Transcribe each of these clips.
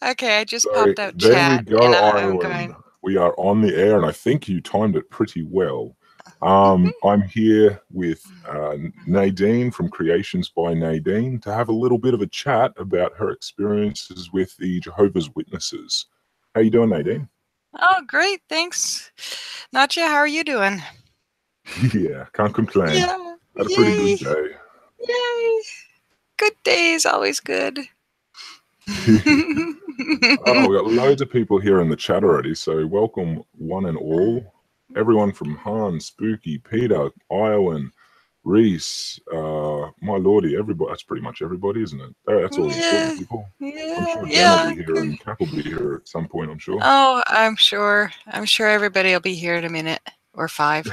Okay, I just So popped out there we chat, and go, I'm Ireland. going. We are on the air, and I think you timed it pretty well. I'm here with Nadine from Creations by Nadine to have a little bit of a chat about her experiences with the Jehovah's Witnesses. How you doing, Nadine? Oh, great, thanks. NotJah, how are you doing? Yeah, can't complain. Yeah, Had a pretty yay, good day. yay. Good day is always good. Oh, we got loads of people here in the chat already, so welcome one and all. Everyone from Han, Spooky, Peter, Iowan, Reese, my lordy, everybody. That's pretty much everybody, isn't it? That's all the important Yeah, people. I'm yeah, sure Jen will yeah. be here and Cap will be here at some point, I'm sure. Oh, I'm sure. I'm sure everybody will be here in a minute or 5.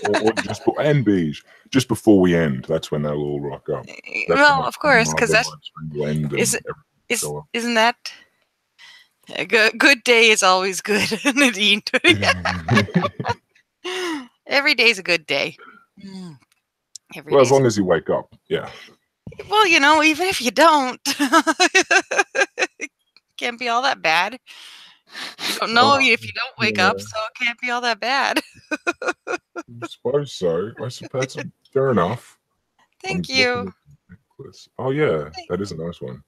or and Beige, just before we end, that's when they'll all rock up. That's when Well, like of the course, because Marvel that's live stream will end and is everything will is go up. isn't that a good day is always good, Nadine. Every day's a good day. Every Well, as day's long as you wake up, yeah. well, even if you don't, can't be all that bad. You don't know Well, if you don't wake up, yeah, so it can't be all that bad. I suppose so. I suppose that's fair enough. I'm Thank looking you. at the necklace. Oh yeah, that is a nice one.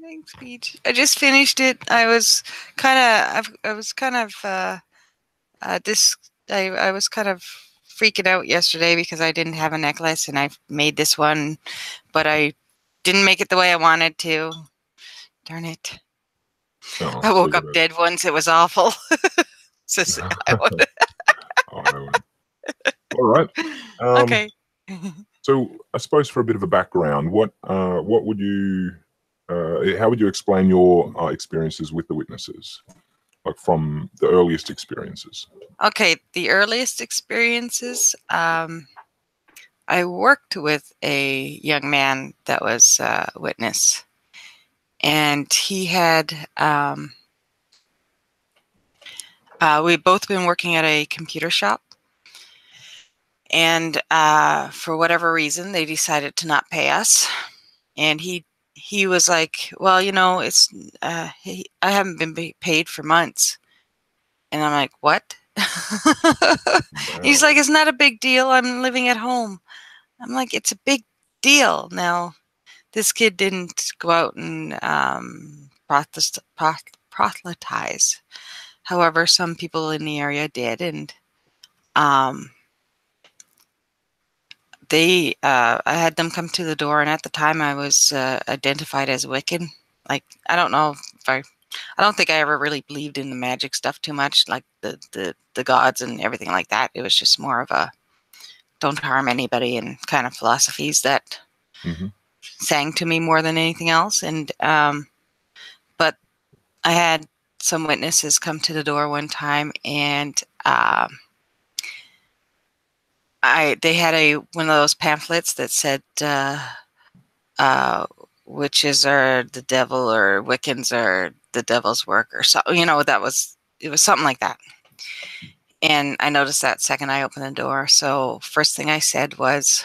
Thanks, Peach. I just finished it. I was kind of, I was kind of, this, I was kind of freaking out yesterday because I didn't have a necklace and I made this one, but I didn't make it the way I wanted to. Darn it. Oh, I so woke you up dead once. It was awful. So I got would, Ireland. All right. okay. So I suppose for a bit of a background, what would you how would you explain your experiences with the witnesses, like from the earliest experiences? Okay, the earliest experiences, I worked with a young man that was a witness, and he had, we'd both been working at a computer shop, and for whatever reason, they decided to not pay us, and he was like, well, it's, I haven't been paid for months, and I'm like, what? He's Wow. like, it's not a big deal. I'm living at home. I'm like, it's a big deal. Now, this kid didn't go out and proselytize. However, some people in the area did, and um, I had them come to the door, and at the time I was identified as Wiccan. Like, I don't know if I don't think I ever really believed in the magic stuff too much, like the gods and everything like that. It was just more of a don't harm anybody and kind of philosophies that Mm-hmm. sang to me more than anything else. And but I had some witnesses come to the door one time, and they had one of those pamphlets that said witches are the devil or Wiccans are the devil's work or so. It was something like that. And I noticed that second I opened the door. So first thing I said was,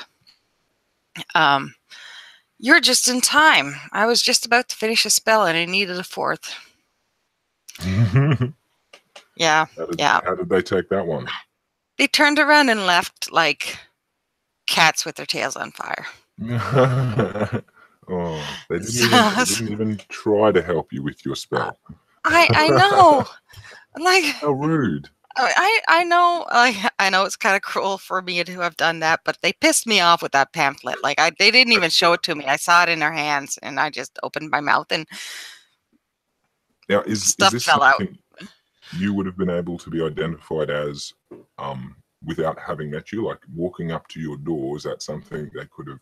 "You're just in time. I was just about to finish a spell and I needed a fourth." Yeah, yeah. How did they take that one? They turned around and left like cats with their tails on fire. Oh, they didn't even try to help you with your spell. I know. Like, How rude. I know, I know it's kind of cruel for me to have done that, but they pissed me off with that pamphlet. Like, they didn't even show it to me. I saw it in their hands, and I just opened my mouth, and Now, is stuff this fell out. something you would have been able to be identified as without having met you? Like walking up to your door, is that something they could have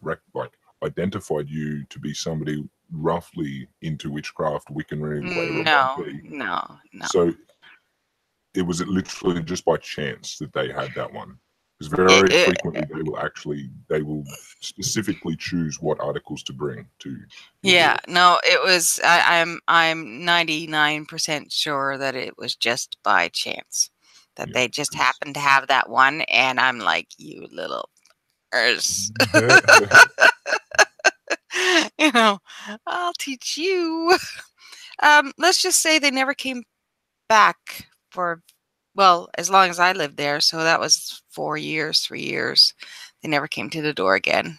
identified you to be somebody roughly into witchcraft, Wiccanry, whatever it might No, be? no, no. So it was literally just by chance that they had that one. Because It, very it, frequently they will specifically choose what articles to bring to your yeah, door. no, it was. I'm 99% sure that it was just by chance that Yeah. they just happened to have that one, and I'm like, you little. You know, I'll teach you. Let's just say they never came back for, well, as long as I lived there. So that was 4 years, 3 years. They never came to the door again.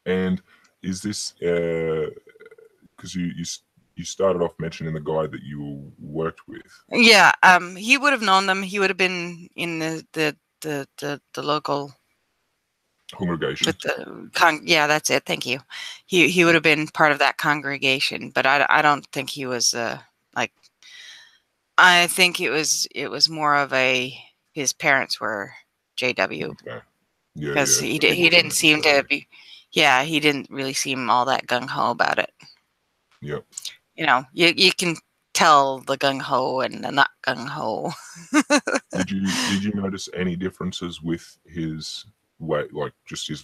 And is this because you started off mentioning the guy that you worked with? Yeah, he would have known them. He would have been in the local Congregation. with the yeah, that's it. Thank you. He would have been part of that congregation, but I don't think he was like, I think it was more of a, his parents were JW, Okay. Yeah, because yeah. So he he wasn't didn't seem to necessarily. be, yeah, he didn't really seem all that gung ho about it. Yep. You can tell the gung ho and the not gung ho. Did you notice any differences with his way, like just his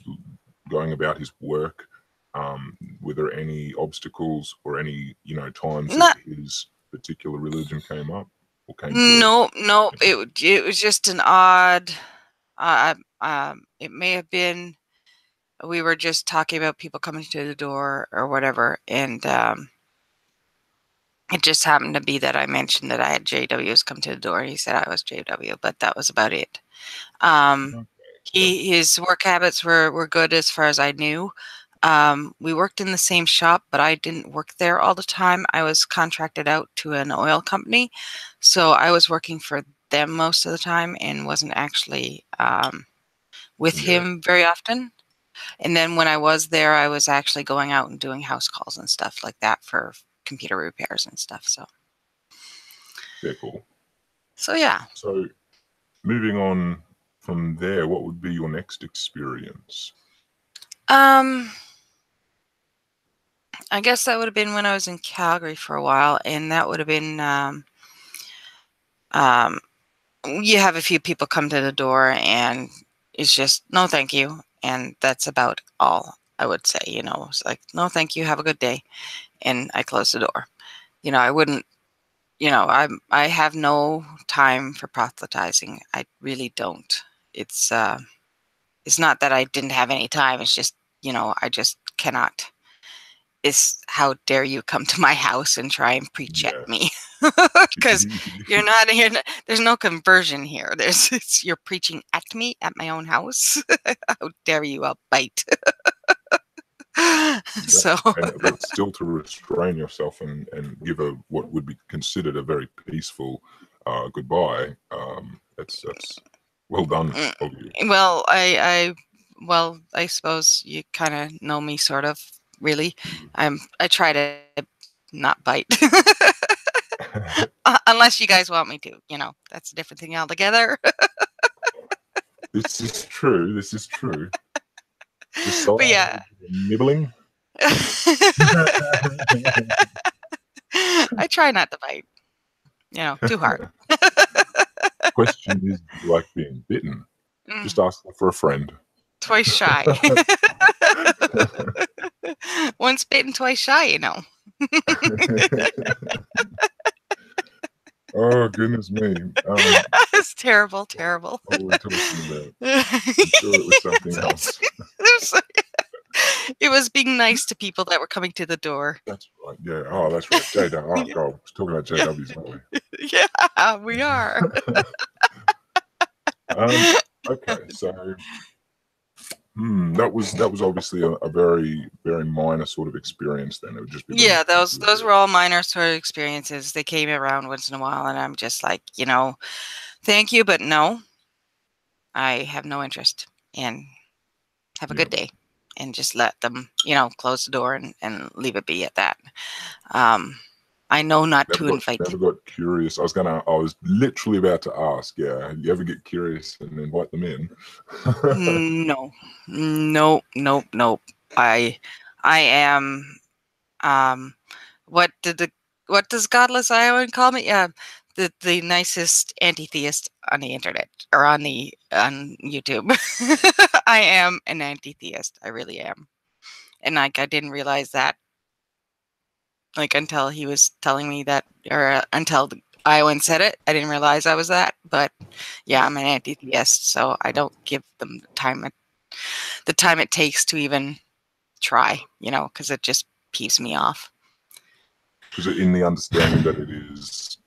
going about his work? Were there any obstacles or any times that Not his particular religion came up or came to No, no, a it was just an odd. It may have been, we were just talking about people coming to the door or whatever, and it just happened to be that I mentioned that I had JWs come to the door. He said I was JW, but that was about it. Um, Okay. Yeah. his work habits were good as far as I knew. We worked in the same shop, but I didn't work there all the time. I was contracted out to an oil company, so I was working for them most of the time and wasn't actually with Yeah. him very often. And then when I was there, I was actually going out and doing house calls and stuff like that for computer repairs and stuff. They're cool. So yeah. So moving on from there, what would be your next experience? Um, I guess that would have been when I was in Calgary for a while, and that would have been um, you have a few people come to the door, and it's just no, thank you, and that's about all I would say. It's like, no, thank you, have a good day, and I close the door. I wouldn't. I have no time for proselytizing. I really don't. It's it's not that I didn't have any time. It's just, I just cannot. It's, how dare you come to my house and try and preach at Yeah. me? Because there's no conversion here. You're preaching at me at my own house. How dare you? I'll bite. Yep. So But still to restrain yourself and give a what would be considered a very peaceful goodbye. That's well done mm, of you. well, I suppose you kind of know me, sort of. Really, I try to not bite. Unless you guys want me to, that's a different thing altogether. This is true. This is true. Just But so yeah. nibbling. I try not to bite, too hard. Question is, do you like being bitten? Mm, Just asking for a friend. twice shy. Once bitten, twice shy. Oh goodness me! It's terrible, terrible. What were we talking about? I'm sure it was something It else. was it was being nice to people that were coming to the door. That's right. Yeah. Oh, that's right. JW. Oh Yeah, God, I was talking about yeah, JWs, weren't yeah, we are. we? Okay. So, that was obviously a very very minor sort of experience. Then it would just be them. Yeah, those were all minor sort of experiences. They came around once in a while, and I'm just like, thank you, but no, I have no interest. And have a Yeah. good day, and just let them, close the door and leave it be at that. Um, I know not Never to got invite. never got curious. I was literally about to ask. Yeah. You ever get curious and invite them in? No, nope, nope, nope. I, I am. Um, what did the what does Godless Iowan call me? Yeah, the nicest anti-theist on the internet, or on YouTube. I am an anti-theist. I really am, and like, I didn't realize that, like, until he was telling me that, or until the Iowan said it. I didn't realize I was that. But yeah, I'm an anti-theist, so I don't give them the time it takes to even try, because it just peeves me off. Because in the understanding that it is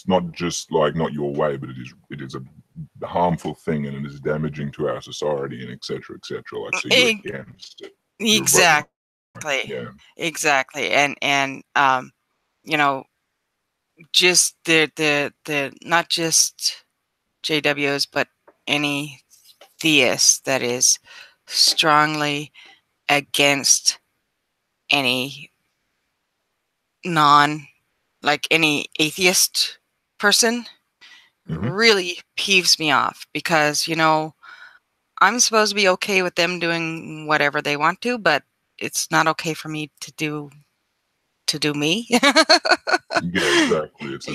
not just like not your way, but it is a harmful thing and it is damaging to our society and etc. etc. Like, so you're E- against it. You're voting. Exactly. Yeah. Exactly. And you know, just the not just JWs, but any theist that is strongly against any any atheist person Mm-hmm. really peeves me off because, I'm supposed to be okay with them doing whatever they want to, but it's not okay for me to do me. Yeah, exactly. So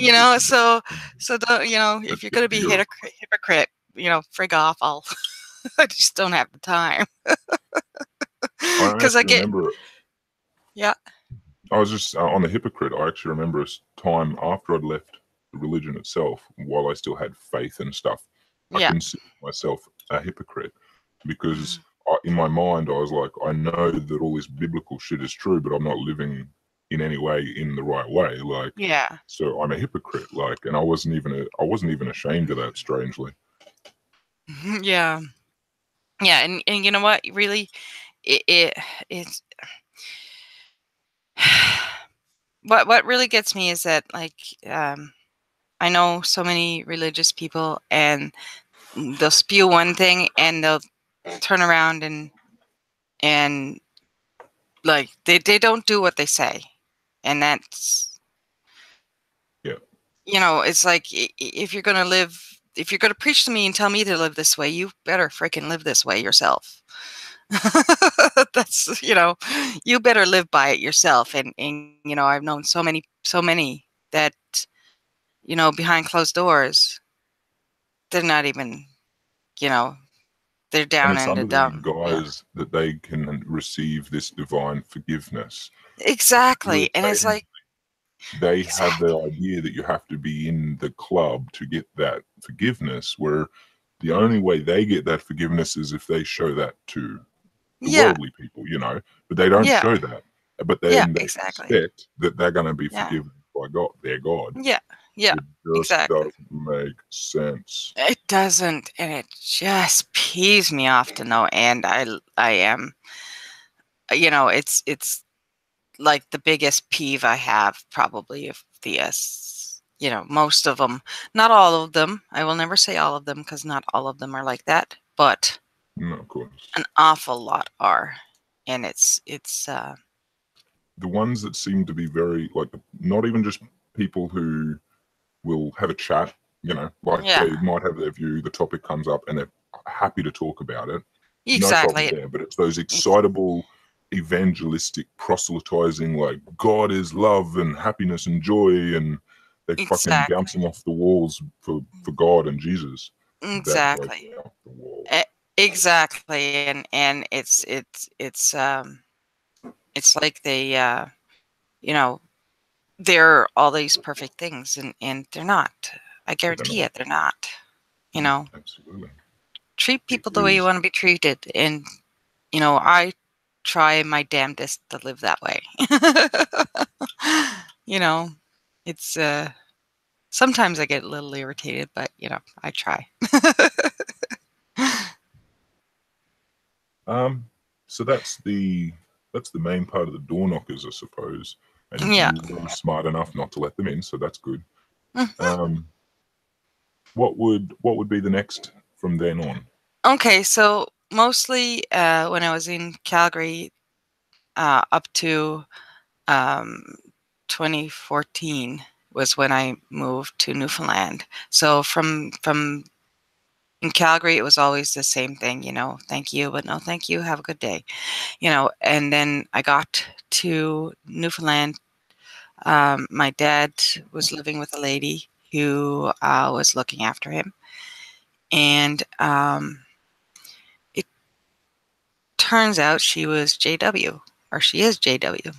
don't, it if you're should gonna be be your. hypocrite, frig off. I just don't have the time. I Because I actually get, remember. yeah, I was just on the hypocrite. I actually remember a time after I'd left the religion itself, while I still had faith and stuff. I yeah, considered myself a hypocrite because mhm, in my mind I was like, I know that all this biblical shit is true, but I'm not living in any way in the right way. Like, yeah, so I'm a hypocrite. Like, and I wasn't even ashamed of that. Strangely, yeah, yeah, and you know what? Really, it's what really gets me is that um, I know so many religious people, and they'll spew one thing, and they'll turn around and like they don't do what they say, and that's yeah. it's like if you're gonna preach to me and tell me to live this way, you better freaking live this way yourself. That's you better live by it yourself. And I've known so many that behind closed doors, they're not even you know they're And down it's in the under the dumb. Yeah, guise that they can receive this divine forgiveness. exactly. And it's like, They have the exactly. idea that you have to be in the club to get that forgiveness, where the only way they get that forgiveness is if they show that to the Yeah, worldly people. But they don't yeah, show that. But yeah, then they exactly. expect that they're going to be Yeah, forgiven by God, their God. yeah, yeah, It just exactly. doesn't make sense. It doesn't, and it just peeves me off to no end. I am, it's like the biggest peeve I have probably of theists. Most of them, not all of them. I will never say all of them because not all of them are like that, but No, of course. an awful lot are, and it's The ones that seem to be very, like, not even just people who will have a chat, like yeah, they might have their view, the topic comes up and they're happy to talk about it. No problem exactly, there. But it's those ex- excitable, evangelistic, proselytizing, like God is love and happiness and joy, and they fucking exactly, bouncing off the walls for God and Jesus. That drives exactly, me off the wall. E- exactly, and it's like they you know they're all these perfect things, and they're not. I But they're guarantee not. it, they're not. You know, Absolutely. treat It people the way you is. want to be treated, and I try my damnedest to live that way. you know, it's sometimes I get a little irritated, but I try. Um, so that's the main part of the door knockers, I suppose. And Yeah. you were smart enough not to let them in, so that's good. Mhm. Um, what would be the next from then on? Okay, so mostly when I was in Calgary, up to um, 2014 was when I moved to Newfoundland. So from in Calgary, it was always the same thing, thank you, but no thank you, have a good day, and then I got to Newfoundland. My dad was living with a lady who was looking after him, and it turns out she was JW, or she is JW.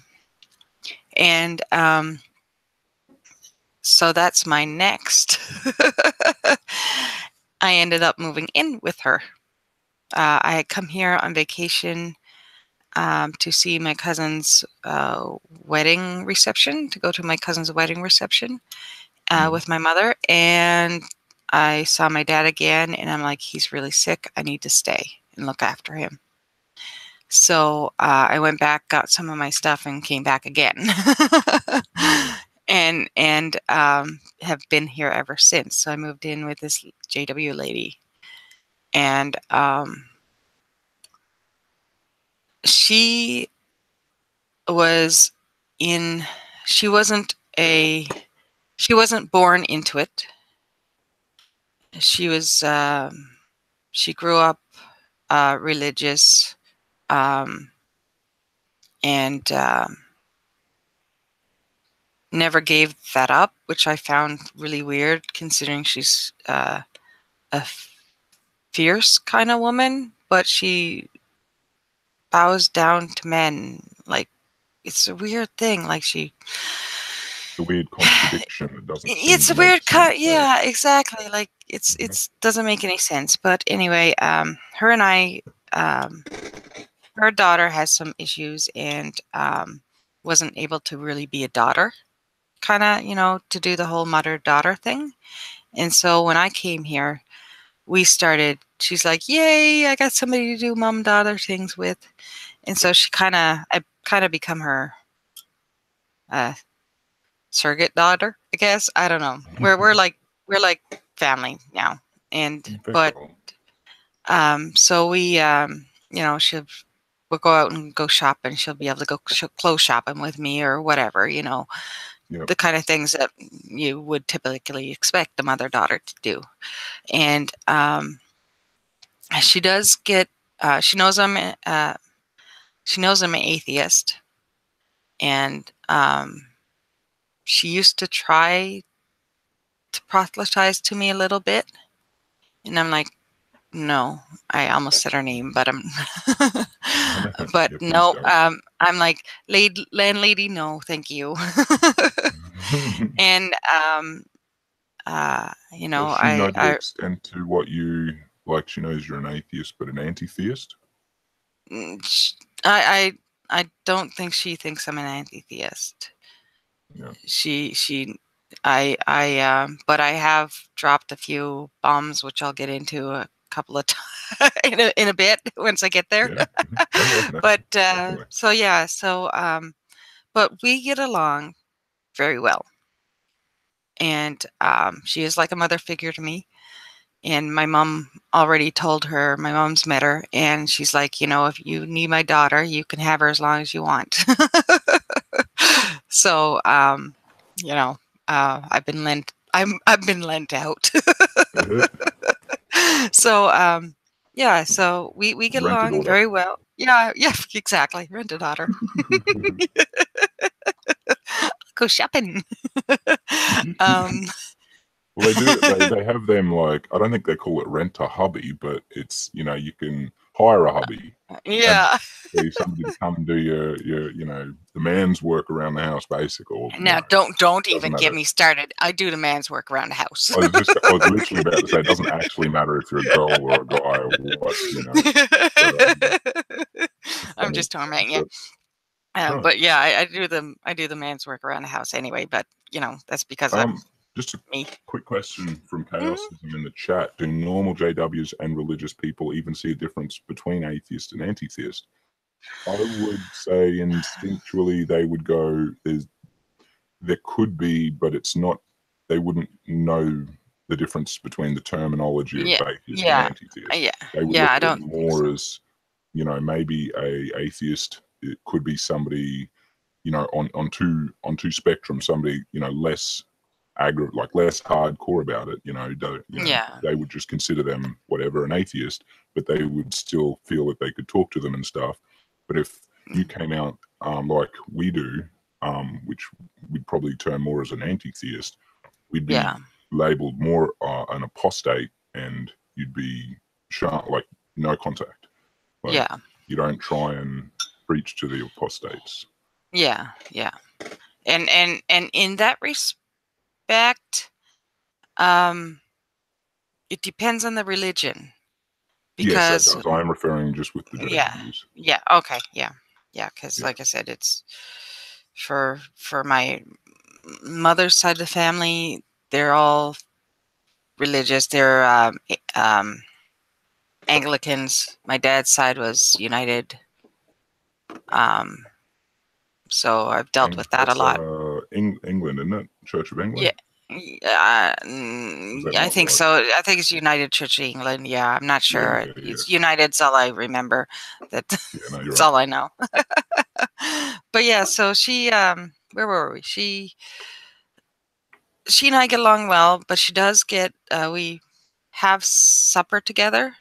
And so that's my next. I ended up moving in with her. I had come here on vacation to see my cousin's wedding reception, to go to my cousin's wedding reception with my mother. And I saw my dad again, and I'm like, he's really sick. I need to stay and look after him. So I went back, got some of my stuff, and came back again. and have been here ever since. So I moved in with this JW lady, and she was in. She wasn't a. She wasn't born into it. She was. She grew up religious, and never gave that up, which I found really weird, considering she's a fierce kind of woman, but she bows down to men. Like, it's a weird thing. Like, she. The weird contradiction that doesn't seem It's to a make weird sense cut. there. Yeah, exactly. Like, it's doesn't make any sense. But anyway, her and I, her daughter has some issues, and wasn't able to really be a daughter, kind of, to do the whole mother-daughter thing. And so when I came here, she's like, yay, I got somebody to do mom-daughter things with. And so I kind of become her surrogate daughter, I guess. I don't know. We're like family now. And, Very but, cool. so we'll go out and go shopping. She'll be able to go clothes shopping with me or whatever, Yep. the kind of things that you would typically expect the mother-daughter to do. And she does get. She knows I'm. She knows I'm an atheist, and she used to try to proselytize to me a little bit, and I'm like, no. I almost said her name, but but Yeah, please no. don't. I'm like, landlady, no, thank you. And Does she know the I extent to what you like? She knows you're an atheist, but an anti-theist. I I don't think she thinks I'm an anti-theist. Yeah. She but I have dropped a few bombs, which I'll get into a couple of in a bit once I get there. Yeah. Oh yeah. No, But definitely. so yeah, but we get along very well, and she is like a mother figure to me. And my mom already told her, my mom's met her, and she's like, if you need my daughter, you can have her as long as you want. So, I've been lent out. So, yeah, so we get Rent a along daughter. very well. Yeah, yeah, exactly. Rent a daughter. Go shopping. um, Well, they do. They have them like I don't think they call it rent a hubby, but it's you can hire a hubby, have yeah. somebody to come and do your the man's work around the house, basically. Or Now, don't doesn't even get matter. me started. I do the man's work around the house. I was literally about to say it doesn't actually matter if you're a girl or a guy or what. But it's I'm funny. just tormenting you. But right. But yeah, I do the man's work around the house anyway. But that's because I'm Just a me. quick question from Mhm. Chaosism in the chat: do normal JWs and religious people even see a difference between atheist and anti-theist? I would say instinctually they would go, there could be, but it's not. They wouldn't know the difference between the terminology of Yeah, atheist and yeah, anti-theist. yeah, They would yeah. look I at it don't think more so. as maybe a atheist. It could be somebody on two spectrums. Somebody less like less hardcore about it. Yeah, They would just consider them whatever an atheist, but they would still feel that they could talk to them and stuff. But if you mm, came out like we do, which we'd probably term more as an anti-theist, we'd be yeah, labeled more an apostate, and you'd be shown like no contact. Like yeah, you don't try and preach to the apostates. yeah, yeah. And in that respect, um, it depends on the religion Yes, that because does. I am referring just with the yeah, JWs. yeah, okay, yeah. Yeah, because Yeah. like I said, it's for my mother's side of the family, they're all religious. They're Anglicans. My dad's side was United. Um, so I've dealt with that a That's lot. England, isn't it? Church of Yeah, England? Is that I not think right? so. I think it's United Church of England. Yeah, I'm not Yeah, sure. yeah, yeah. It's United's all I remember. That Yeah, no, you're that's right. all I know. But yeah, so where were we? She and I get along well, but she does get we have supper together.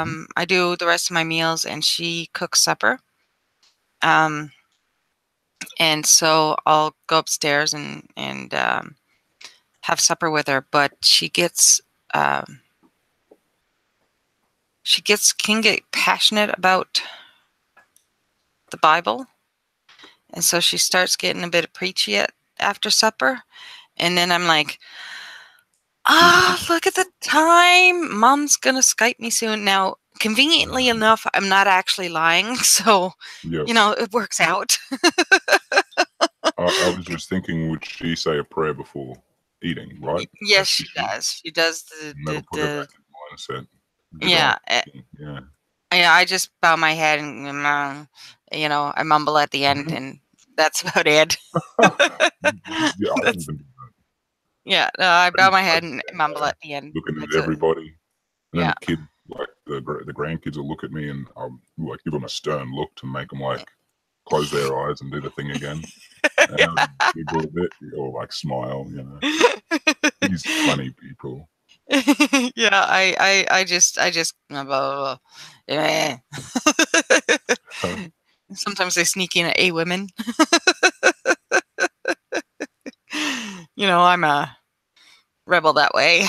Hmm. I do the rest of my meals, and she cooks supper. Um, and so I'll go upstairs and have supper with her. But um, can get passionate about the Bible, and so she starts getting a bit preachy after supper, and then I'm like, look at the time. Mom's gonna Skype me soon. Now, conveniently enough, I'm not actually lying, so Yep. it works out. I was just thinking, would she say a prayer before eating, right? Yes, As she she should. does. She does And that'll put her back in mindset. Good on. yeah. Yeah. I just bow my head and I mumble at the end, and that's about it. Yeah, I don't That's even. yeah. No, I bow my I head just and stand mumble there at the end. looking at That's a everybody, and then yeah. the kid, like the grandkids, will look at me, and I'll like give them a stern look to make them like close their eyes and do the thing again, and I would giggle a bit or like smile. These funny people. Yeah, I just blah, blah, blah. Eh. Sometimes they sneak in a women. I'm a rebel that way.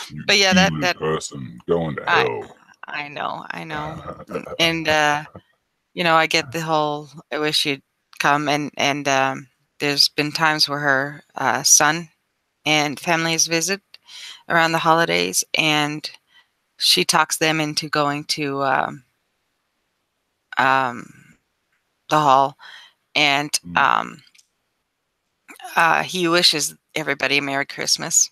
You But yeah, evil person going to I hell. I know, and I get the whole I wish you'd come, and there's been times where her son and families visit around the holidays, and she talks them into going to um, the hall, and Mm. he wishes everybody a Merry Christmas.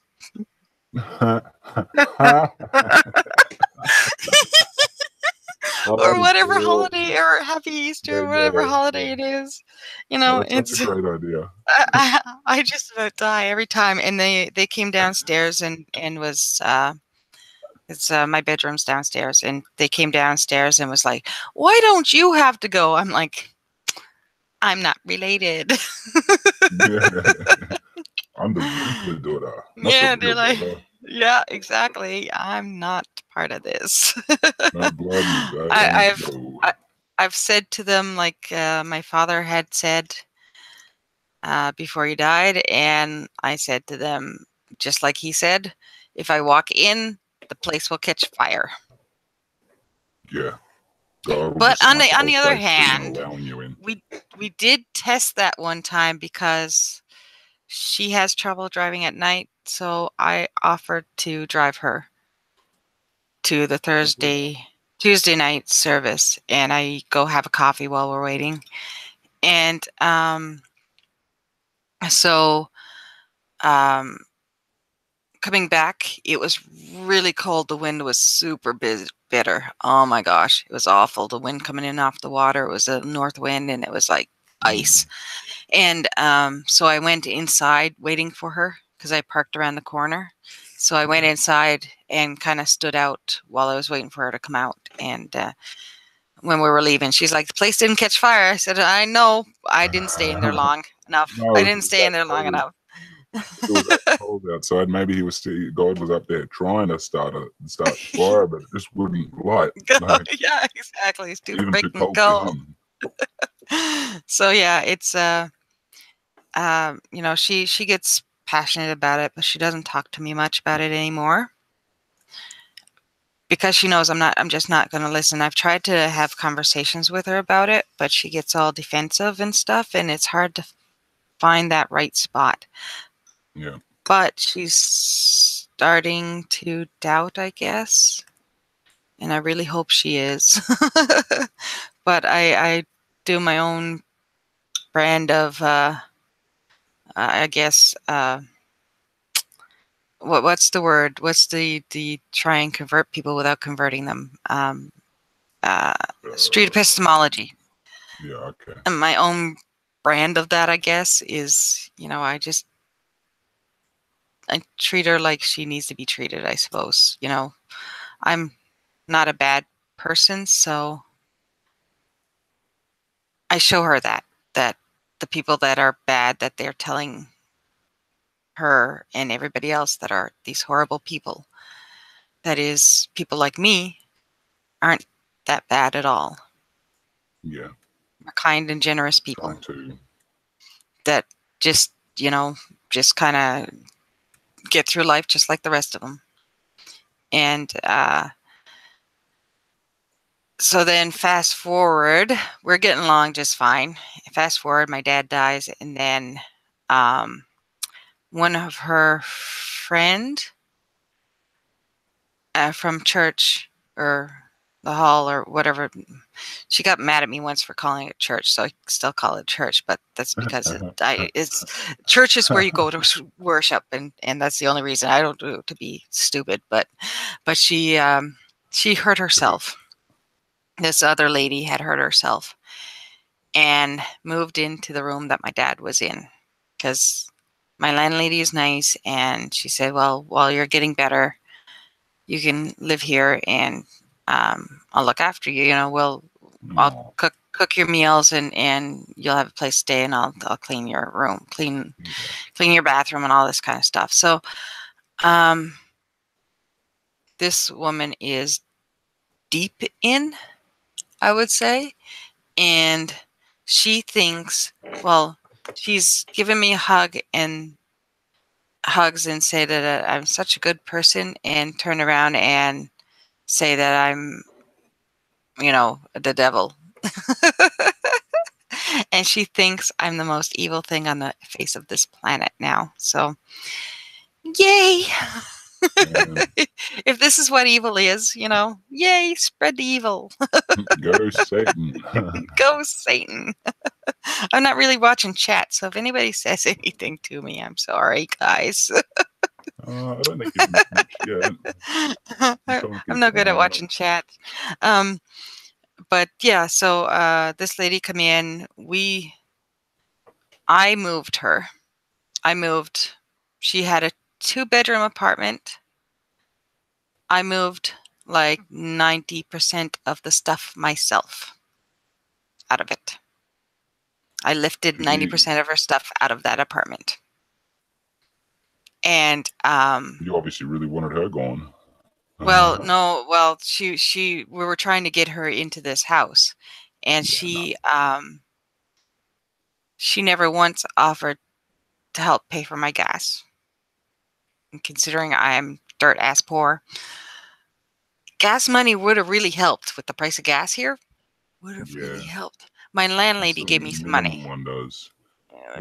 Oh, Or that is whatever brilliant. holiday, or Happy Yeah, Easter, yeah, whatever yeah. holiday it is. Oh, that's such a It's great idea. I just about die every time. And they came downstairs and was it's my bedroom's downstairs, and they came downstairs and was like, "Why don't you have to go?" I'm like, "I'm not related." Yeah. I'm the regular daughter, not the Yeah, they're real like, daughter. "Yeah, exactly. I'm not part of this." No blood, you guys I, don't I've go. I, I've said to them, like my father had said before he died, and I said to them, just like he said, if I walk in, the place will catch fire. Yeah. God will But just on smite the the on whole the other place for even hand, allowing you in. we we did test that one time because she has trouble driving at night, so I offered to drive her to the Tuesday night service, and I go have a coffee while we're waiting. And so um, coming back, it was really cold. The wind was super bitter. Oh my gosh, it was awful. The wind coming in off the water. It was a north wind, and it was like ice. Mm. And so I went inside waiting for her because I parked around the corner. So I went inside and kind of stood out while I was waiting for her to come out. And when we were leaving, she's like, "The place didn't catch fire." I said, "I know. I didn't stay in there long enough. No, I if it didn't was stay in that there long cold, enough." if it was that cold outside, maybe he was still, God was up there trying to start fire, but it just wouldn't light. Go. Like Yeah, exactly. It's too even too freaking cold for cold. him. So yeah, it's she gets passionate about it, but she doesn't talk to me much about it anymore because she knows I'm just not going to listen. I've tried to have conversations with her about it, but she gets all defensive and stuff, and it's hard to find that right spot. Yeah. But she's starting to doubt, I guess. and I really hope she is. But I do my own brand of, I guess, what's the word? What's the try and convert people without converting them? Uh, Street epistemology. Yeah, okay. And my own brand of that, I guess, is, I treat her like she needs to be treated, I suppose. I'm not a bad person, so I show her that the people that are bad, that they're telling her and everybody else that are these horrible people, that is, people like me, aren't that bad at all. Yeah. We're kind and generous people Trying to. that just, just kind of get through life just like the rest of them. And so then fast forward, we're getting along just fine. Fast forward, my dad dies, and then one of her friend from church or the hall or whatever, she got mad at me once for calling it church, so I still call it church, but that's because it's church is where you go to worship, and that's the only reason. I don't do it to be stupid, but she hurt herself. This other lady had hurt herself and moved into the room that my dad was in, because my landlady is nice, and she said, well, while you're getting better, you can live here, and I'll look after you. I'll Oh, cook your meals, and you'll have a place to stay, and I'll clean your room, clean your bathroom, and all this kind of stuff. So this woman is deep in, I would say, and she thinks, well, she's given me a hug and hugs and say that I'm such a good person, and turn around and say that I'm, the devil. And she thinks I'm the most evil thing on the face of this planet now. So, yay! If this is what evil is, yay, spread the evil. go Satan. Go Satan. I'm not really watching chat, so if anybody says anything to me, I'm sorry, guys. I don't think you've missed much yet. I'm no good at watching chat. But yeah, so this lady come in. I moved her. She had a 2-bedroom apartment. I moved like 90% of the stuff myself out of it. I lifted 90% of her stuff out of that apartment. And you obviously really wanted her gone. well, no, well, we were trying to get her into this house, and she never once offered to help pay for my gas. And considering I'm dirt ass poor, gas money would have really helped with the price of gas here. Would have really helped. My That's landlady the gave me some minimum money. one does.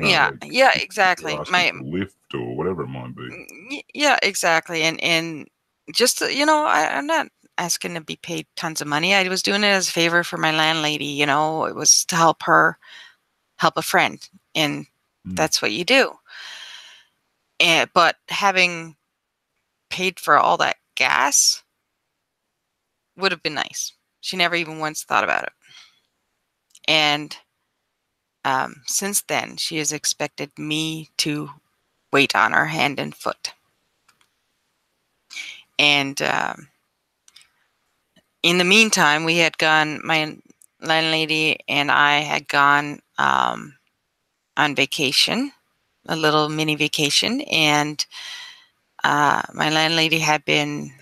Yeah, Like yeah, if they're exactly. asking for lift or whatever it might be. Yeah, exactly. And just I'm not asking to be paid tons of money. I was doing it as a favor for my landlady. It was to help her help a friend, and that's what you do. But having paid for all that gas would have been nice. She never even once thought about it. And since then, she has expected me to wait on her hand and foot. And in the meantime, my landlady and I had gone on vacation, a little mini vacation, and my landlady had been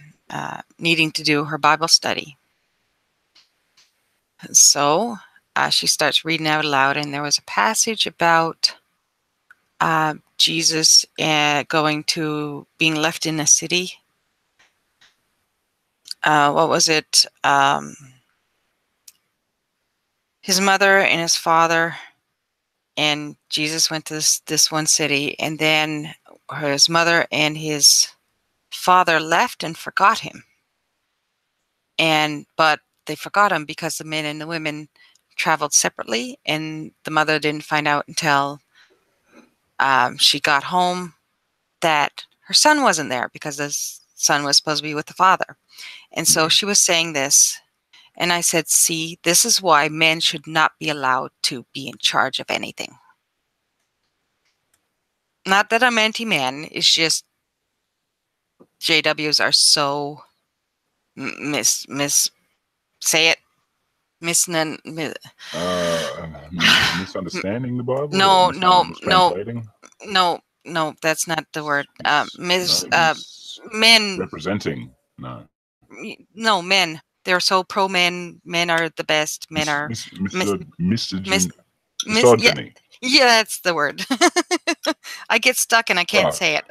needing to do her Bible study. So she starts reading out loud, and there was a passage about Jesus being left in a city. What was it? His mother and his father and Jesus went to this one city, and then his mother and his father left and forgot him. but they forgot him because the men and the women traveled separately, and the mother didn't find out until she got home that her son wasn't there because the son was supposed to be with the father. And so she was saying this, and I said, see, this is why men should not be allowed to be in charge of anything. Not that I'm anti-man, it's just JWs are so say it, Misunderstanding the Bible or no, no, no, mistranslating? no, that's not the word. No, Men, misrepresenting. No. no, men. They're so pro men. Men are the best. Men Mis, are mis, mis, misogyn, yeah, misogyny. yeah, that's the word. I get stuck and I can't Right. say it.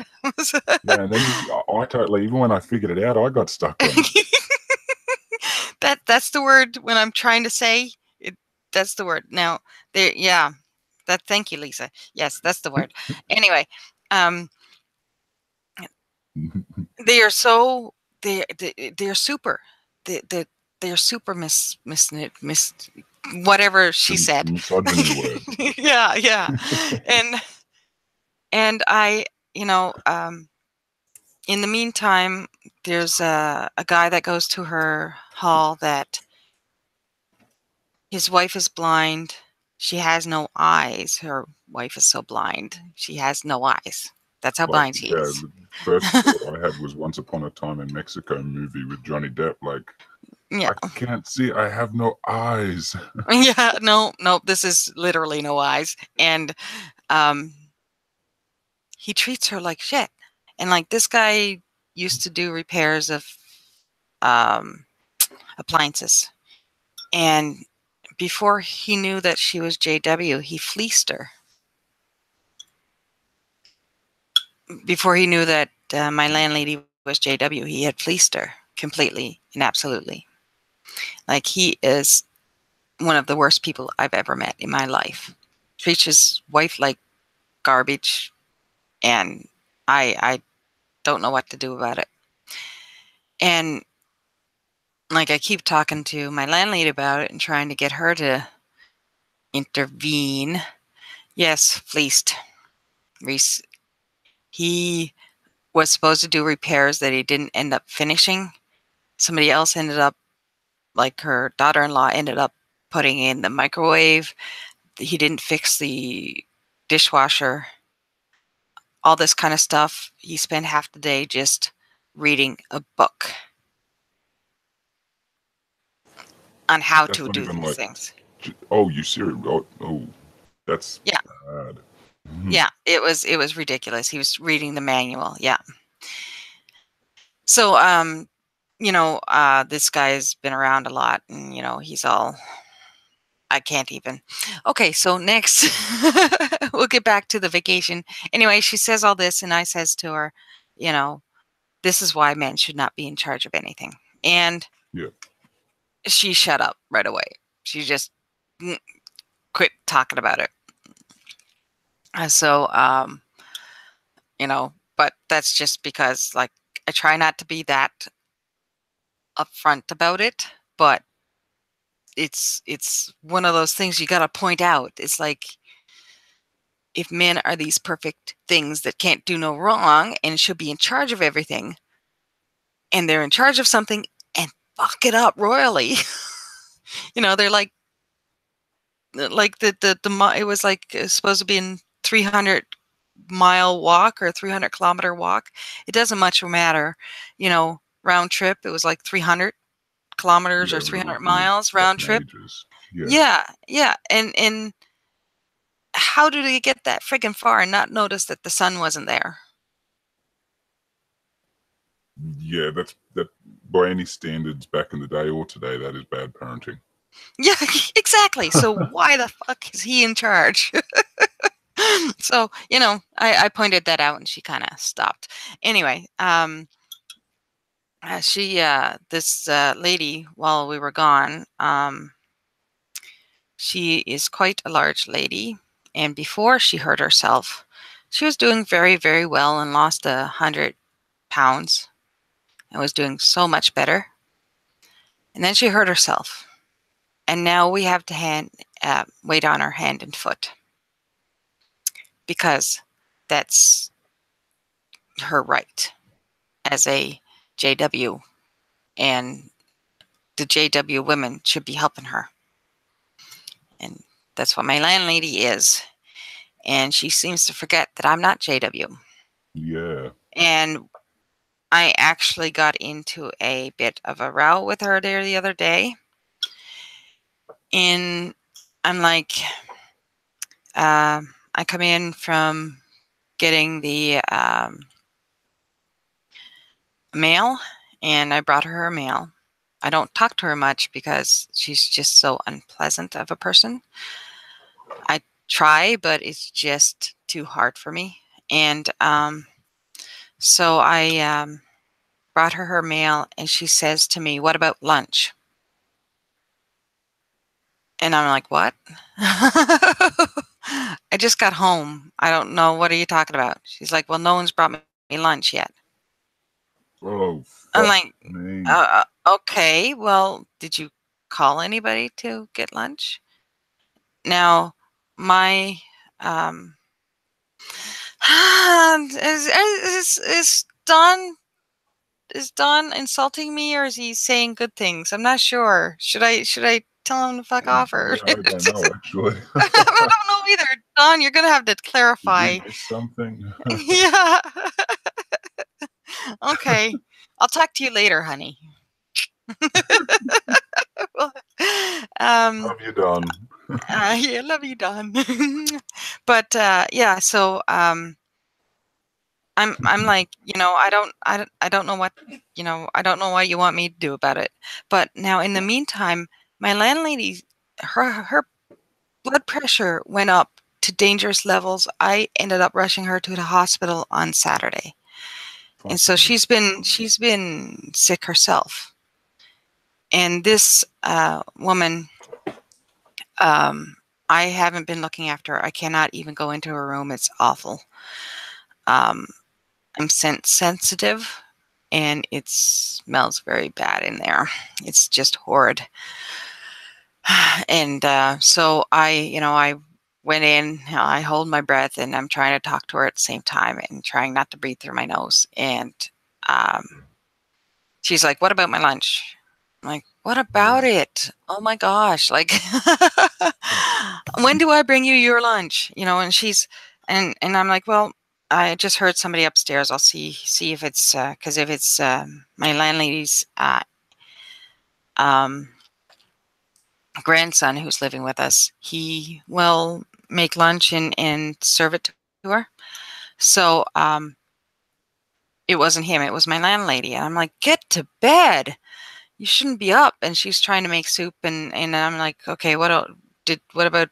Yeah, and then I totally, even when I figured it out, I got stuck on it. That's the word when I'm trying to say it. That's the word. Now, there, yeah. Thank you, Lisa. Yes, that's the word. Anyway, um, they are so they're super. They're super miss whatever she The said. misogyny word. Yeah, yeah. And I, in the meantime, there's a guy that goes to her hall that his wife is blind. She has no eyes. Her wife is so blind. She has no eyes. That's how Like, blind she yeah, is. the first thought I had was Once Upon a Time in Mexico movie with Johnny Depp. Like, Yeah. I can't see. I have no eyes. Yeah, no, this is literally no eyes. And um he treats her like shit. And like this guy used to do repairs of um appliances. And before he knew that she was JW, he fleeced her. Before he knew that my landlady was JW, he had fleeced her completely and absolutely. Like, he is one of the worst people I've ever met in my life. Treats his wife like garbage, and I don't know what to do about it. And like, I keep talking to my landlady about it and trying to get her to intervene. Yes, fleeced. Reese. He was supposed to do repairs that he didn't end up finishing. Somebody else ended up, like her daughter-in-law, ended up putting in the microwave. He didn't fix the dishwasher. All this kind of stuff. He spent half the day just reading a book on how That's to not do even these like, things. oh, you serious? Oh, that's Yeah, bad. yeah. It was ridiculous. He was reading the manual. Yeah. So, this guy's been around a lot, and he's all. I can't even. Okay, so next, we'll get back to the vacation. Anyway, she says all this, and I says to her, you know, this is why men should not be in charge of anything. And Yeah, she shut up right away. She just quit talking about it. So, but that's just because, like, I try not to be that upfront about it, but it's one of those things you got to point out. It's like, if men are these perfect things that can't do no wrong and should be in charge of everything, and they're in charge of something and fuck it up royally, they're like it was like supposed to be in 300-mile walk or 300-kilometer walk. It doesn't much matter, round trip. It was like 300 kilometers yeah, or but 300 it was miles round fucking trip. ages. Yeah, Yeah, yeah, and how did they get that friggin' far and not notice that the sun wasn't there? yeah. That by any standards back in the day or today, that is bad parenting. Yeah, exactly. So why the fuck is he in charge? So, I pointed that out and she kind of stopped. Anyway, this lady, while we were gone, she is quite a large lady. And before she hurt herself, she was doing very, very well and lost 100 pounds and was doing so much better. And then she hurt herself. And now we have to wait on her hand and foot because that's her right as a JW. And the JW women should be helping her. And that's what my landlady is. And she seems to forget that I'm not JW. Yeah. And I actually got into a bit of a row with her there the other day. And I'm like, I come in from getting the mail, and I brought her mail. I don't talk to her much because she's just so unpleasant of a person. I try, but it's just too hard for me. And so I brought her mail, and she says to me, "What about lunch?" And I'm like, "What?" I just got home. I don't know. What are you talking about? She's like, "Well, no one's brought me lunch yet." Oh, I'm fuck like, me. Okay, well, did you call anybody to get lunch?" Now, my um, is Don insulting me, or is he saying good things? I'm not sure. Should I tell him to fuck off, or Yeah, I don't know actually. I don't know either. Don, you're gonna have to Did we clarify. miss something? Yeah. Okay. I'll talk to you later, honey. Well, um, Have you done? yeah, love you, Don. But yeah, so I'm like, I don't know what, I don't know what you want me to do about it. But now in the meantime, my landlady, her blood pressure went up to dangerous levels. I ended up rushing her to the hospital on Saturday. And Fuck so me. she's been sick herself. And this woman, um, I haven't been looking after her. I cannot even go into her room. It's awful. Um, I'm scent sensitive, and it smells very bad in there. It's just horrid. And so I went in. I hold my breath, and I'm trying to talk to her at the same time, and trying not to breathe through my nose. And um, she's like, "What about my lunch?" I'm like, "What about Yeah. it? Oh my gosh! Like, when do I bring you your lunch?" And and I'm like, "Well, I just heard somebody upstairs. I'll see if it's because if it's my landlady's um, grandson who's living with us, he will make lunch and serve it to her." So it wasn't him; it was my landlady, and I'm like, "Get to bed. You shouldn't be up." And she's trying to make soup, and I'm like, "Okay, what about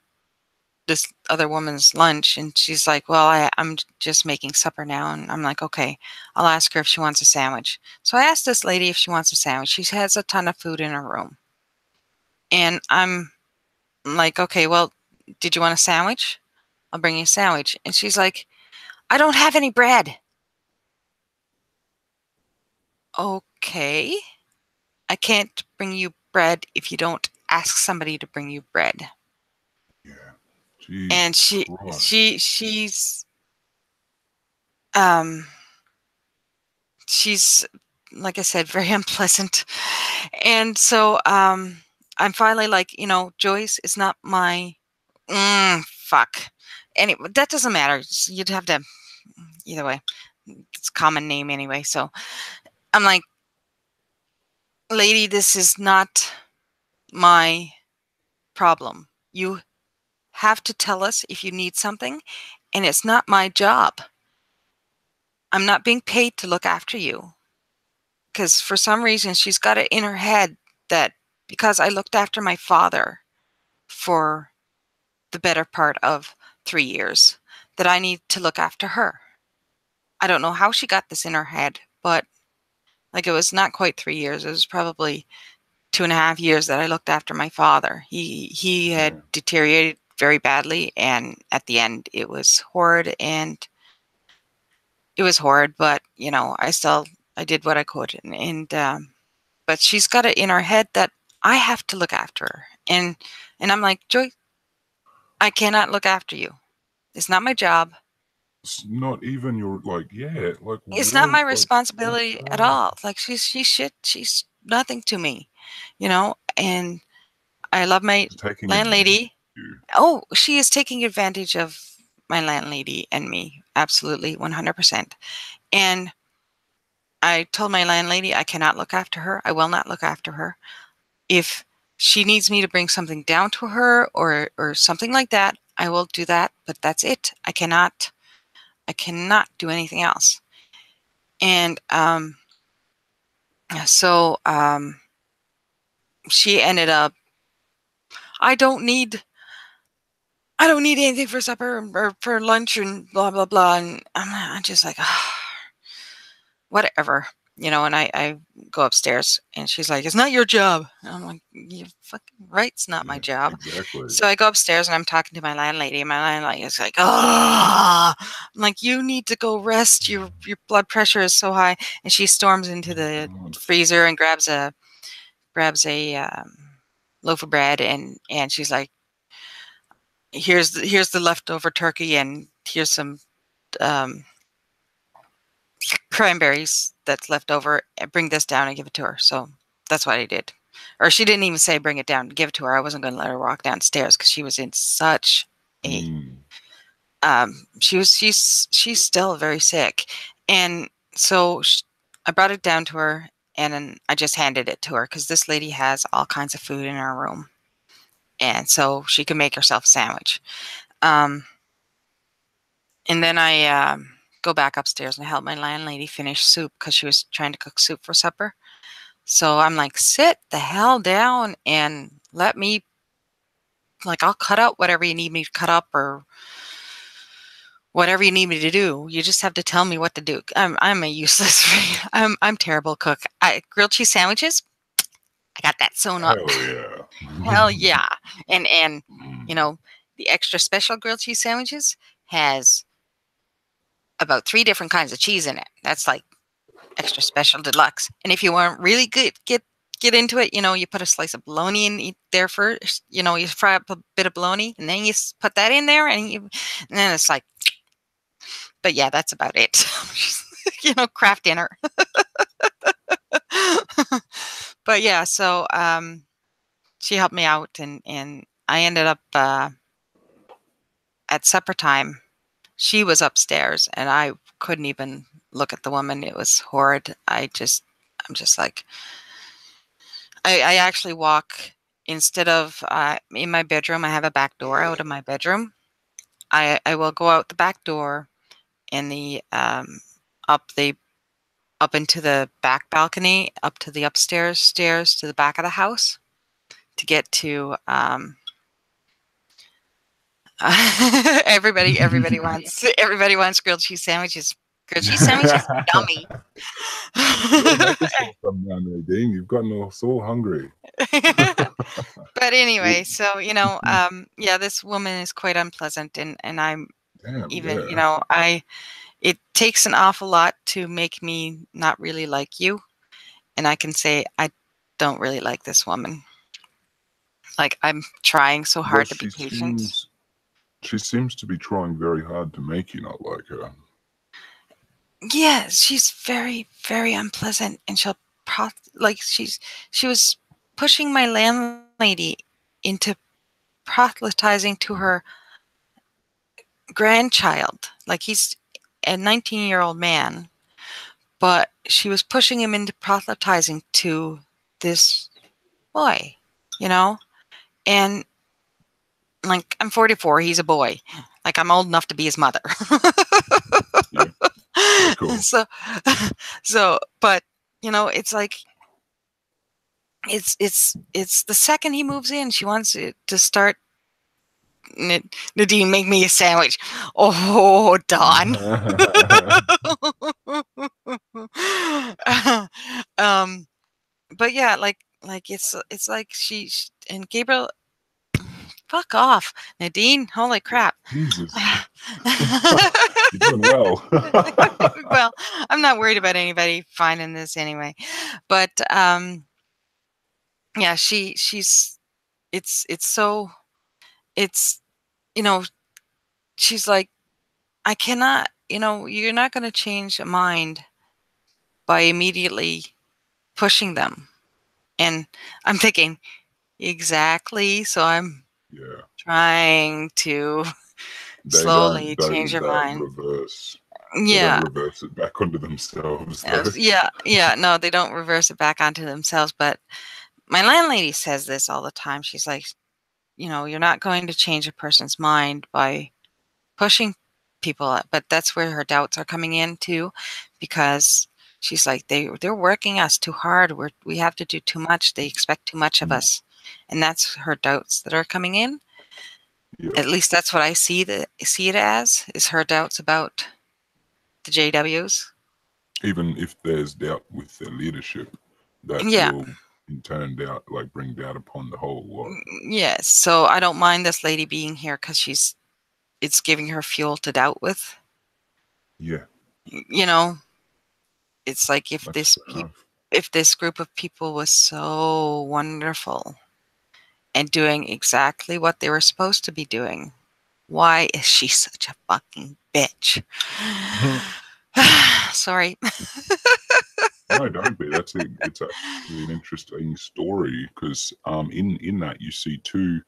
this other woman's lunch?" And she's like, "Well, I'm just making supper now." And I'm like, "Okay, I'll ask her if she wants a sandwich." So I asked this lady if she wants a sandwich. She has a ton of food in her room. And I'm like, "Okay, well, did you want a sandwich? I'll bring you a sandwich." And she's like, "I don't have any bread." Okay, I can't bring you bread if you don't ask somebody to bring you bread. Yeah. And Jesus Christ. um she's like I said, very unpleasant. And so I'm finally like, Joyce is not my fuck. Anyway, that doesn't matter. You'd have to either way. It's a common name anyway. So I'm like, "Lady, this is not my problem. You have to tell us if you need something, and it's not my job. I'm not being paid to look after you." Because for some reason, she's got it in her head that because I looked after my father for the better part of 3 years, that I need to look after her. I don't know how she got this in her head, but like it was not quite 3 years. It was probably 2.5 years that I looked after my father. He Yeah. had deteriorated very badly, and at the end, it was horrid. And it was horrid, but I did what I could, and but she's got it in her head that I have to look after her. And I'm like, Joy, I cannot look after you. It's not my job. It's not even your, like, yeah, like, It's not my like, what's responsibility at that? all. Like she's shit. She's nothing to me, you know. And I love my It's taking advantage landlady. of you. Oh, she is taking advantage of my landlady and me. Absolutely, 100%. And I told my landlady I cannot look after her. I will not look after her. If she needs me to bring something down to her or something like that, I will do that, but that's it. I cannot do anything else. And so she ended up I don't need anything for supper or for lunch and blah blah blah. And I'm just like, oh, whatever, you know. And I go upstairs, and she's like, "It's not your job." And I'm like, "You fucking right, it's not my Yeah, job." exactly. So I go upstairs, and I'm talking to my landlady, and my landlady is like, "Oh," I'm like, "You need to go rest. Your blood pressure is so high." And she storms into Oh the God. freezer and grabs a loaf of bread, and she's like, here's the leftover turkey, and here's some um, cranberries that's left over. Bring this down and give it to her. So that's what I did. Or she didn't even say bring it down, give it to her. I wasn't going to let her walk downstairs because she was in such a she's still very sick. And so I brought it down to her, and then I just handed it to her because this lady has all kinds of food in her room, and so she can make herself a sandwich. Um, and then I go back upstairs and help my landlady finish soup because she was trying to cook soup for supper. So I'm like, sit the hell down and let me, like, I'll cut out whatever you need me to cut up or whatever you need me to do. You just have to tell me what to do. I'm a useless, I'm terrible cook. Grilled cheese sandwiches, I got that sewn up. Hell yeah. Hell yeah. And you know, the extra special grilled cheese sandwiches has about 3 different kinds of cheese in it. That's like extra special deluxe. And if you want really good, get into it, you know, you put a slice of bologna in there first. You know, you fry up a bit of bologna, and then you put that in there, and then it's like, but yeah, that's about it. You know, craft dinner. But yeah, so she helped me out, and I ended up at supper time. She was upstairs, and I couldn't even look at the woman. It was horrid. I'm just like, I actually walk, instead of in my bedroom. I have a back door out of my bedroom. I will go out the back door in the up the up into the back balcony, up to the upstairs stairs to the back of the house to get to everybody wants grilled cheese sandwiches. Grilled cheese sandwiches, yummy. Go make yourself some now, Nadine. You've gotten us all hungry. But Well, anyway, so you know, yeah, this woman is quite unpleasant, and I'm damn, even, you yeah. know, it takes an awful lot to make me not really like you, and I can say I don't really like this woman. Like, I'm trying so Well, hard to be patient. she seems to be trying very hard to make you not like her. Yeah, she's very, very unpleasant, and like she was pushing my landlady into proselytizing to her grandchild. Like, he's a 19-year-old man, but she was pushing him into proselytizing to this boy, you know? And like, I'm 44, he's a boy. Like, I'm old enough to be his mother. Yeah, yeah, cool. So but you know, it's like, it's the second he moves in, she wants it to start. Nadine, make me a sandwich. Oh, Don. um, but yeah, like it's like and Gabriel, fuck off, Nadine. Holy crap. Jesus, you're doing well. Well, I'm not worried about anybody finding this anyway, but Yeah, she's it's so it's you know, she's like, I cannot, you're not going to change a mind by immediately pushing them. And I'm thinking, exactly. So I'm Yeah. trying to They slowly don't change your that mind. reverse. They don't Yeah. reverse it back onto themselves though. Yeah. Yeah. No, they don't reverse it back onto themselves. But my landlady says this all the time. She's like, you're not going to change a person's mind by pushing people, but that's where her doubts are coming in too, because she's like, they're working us too hard. We have to do too much. They expect too much of Mm. us, and that's her doubts that are coming in. Yeah. At least that's what I see it as, is her doubts about the JWs. Even if there's doubt with their leadership, that Yeah. will in turn doubt, like bring doubt upon the whole lot. Yes. So I don't mind this lady being here because it's giving her fuel to doubt with. Yeah, You know, it's like that's fair enough. if this group of people was so wonderful and doing exactly what they were supposed to be doing, why is she such a fucking bitch? Sorry. No, don't be. It's actually an interesting story because in that you see two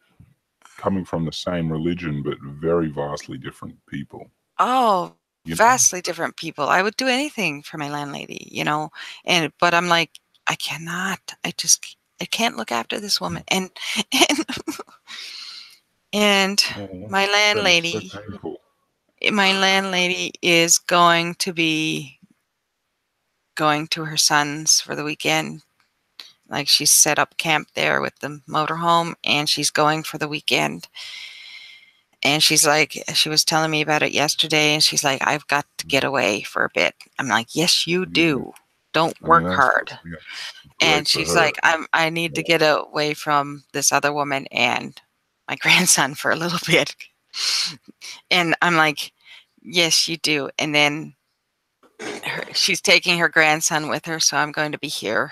coming from the same religion but very vastly different people. Oh, You know? vastly different people. I would do anything for my landlady, but I'm like, I cannot. I can't look after this woman. And and Oh, my that's so landlady painful. my landlady is going to be going to her son's for the weekend. Like, she's set up camp there with the motorhome, and she's going for the weekend. And she's like, she was telling me about it yesterday, and she's like, I've got to get away for a bit. I'm like, yes, you Yeah, do. Don't I mean work that's hard. yeah, And great for she's her. like, I need to Yeah. get away from this other woman and my grandson for a little bit. And I'm like, yes, you do. And then she's taking her grandson with her, so I'm going to be here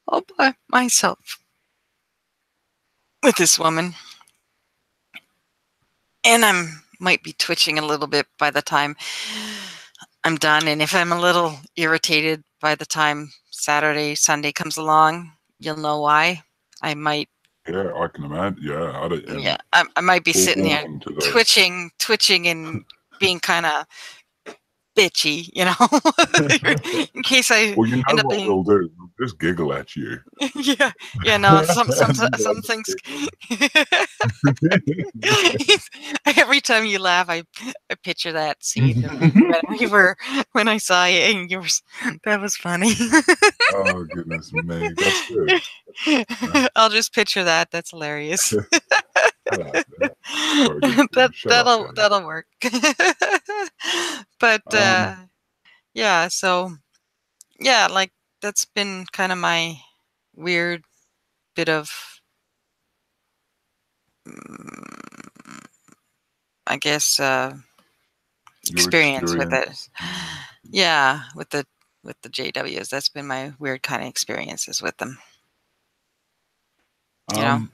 all by myself with this woman. And I'm might be twitching a little bit by the time I'm done. And if I'm a little irritated by the time Saturday, Sunday comes along, you'll know why. I might, Yeah, I can imagine. Yeah, yeah, and I might be sitting there forewarning to those. twitching and being kind of bitchy, in case I Well, you know end up what being. we'll do? We'll just giggle at you. Yeah, yeah, no, Like, some things. Every time you laugh, I picture that scene of when I saw you and that was funny. oh goodness me, that's good. I'll just picture that. That's hilarious. I like that. Sorry, good for you. Shut up, Dave. That'll work. But Um, yeah, so yeah, like, that's been kind of my weird bit of, mm, I guess, your experience with it. experience. Yeah, with the JWs, that's been my weird kind of experiences with them. You know. Um,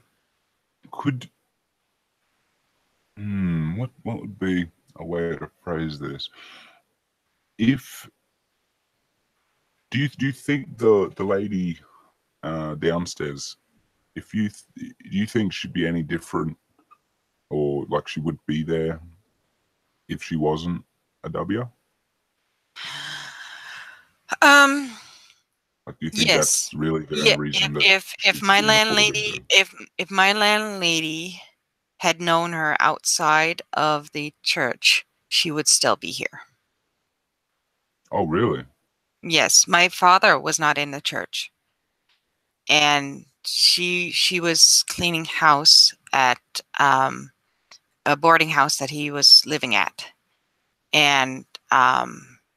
could what would be a way to phrase this? If do you think the lady downstairs, if do you think she'd be any different, or like she would be there if she wasn't a W? Um. Like, do you think Yes. that's really the only Yeah. reason that If she's my involved in landlady the? if my landlady had known her outside of the church, she would still be here. Oh, really? Yes, my father was not in the church, and she was cleaning house at a boarding house that he was living at, and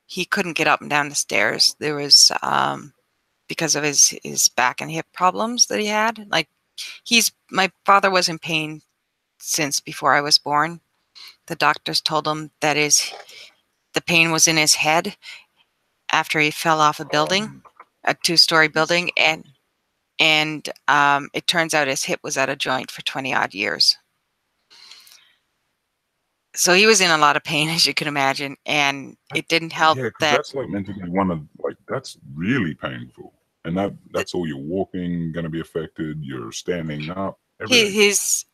he couldn't get up and down the stairs. There was because of his back and hip problems that he had. Like, my father was in pain since before I was born. The doctors told him that the pain was in his head after he fell off a building, a two-story It's building, and and it turns out his hip was out of joint for 20 odd years. So he was in a lot of pain, as you can imagine, and it didn't help Yeah, because that that's like meant to be one of like that's really painful, and that's all your walking going to be affected. You're standing up, everything. he's